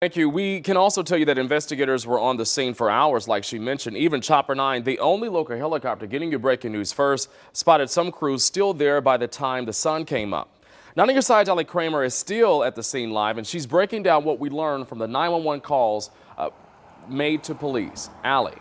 Thank you. We can also tell you that investigators were on the scene for hours, like she mentioned. Even Chopper 9, the only local helicopter getting you breaking news first, spotted some crews still there by the time the sun came up. 9 on your side, Allie Kramer is still at the scene live, and she's breaking down what we learned from the 911 calls made to police. Allie.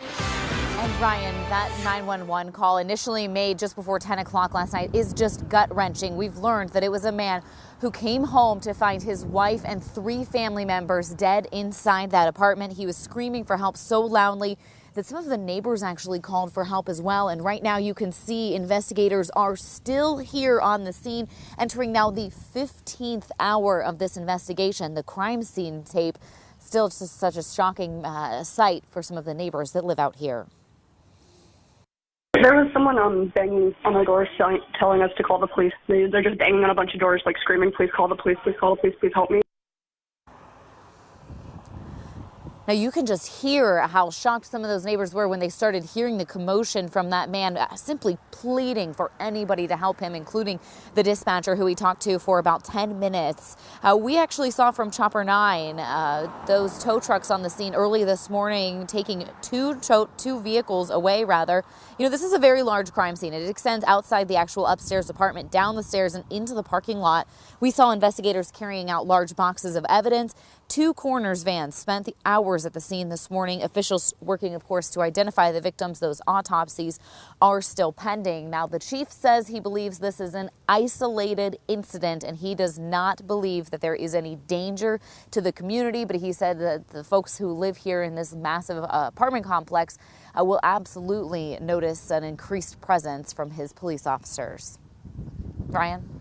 And Ryan, that 911 call initially made just before 10 o'clock last night is just gut-wrenching. We've learned that it was a man who came home to find his wife and 3 family members dead inside that apartment. He was screaming for help so loudly that some of the neighbors actually called for help as well. And right now you can see investigators are still here on the scene, entering now the 15th hour of this investigation. The crime scene tape still just such a shocking sight for some of the neighbors that live out here. There was someone banging on the doors telling us to call the police. They're just banging on a bunch of doors, like screaming, please call the police, please call the police, please help me. Now you can just hear how shocked some of those neighbors were when they started hearing the commotion from that man simply pleading for anybody to help him, including the dispatcher who he talked to for about 10 minutes. We actually saw from Chopper 9 those tow trucks on the scene early this morning taking two vehicles away, rather. You know, this is a very large crime scene. It extends outside the actual upstairs apartment, down the stairs and into the parking lot. We saw investigators carrying out large boxes of evidence. 2 coroner's vans spent the hours at the scene this morning. Officials working, of course, to identify the victims. Those autopsies are still pending. Now, the chief says he believes this is an isolated incident, and he does not believe that there is any danger to the community. But he said that the folks who live here in this massive apartment complex will absolutely notice an increased presence from his police officers. Ryan?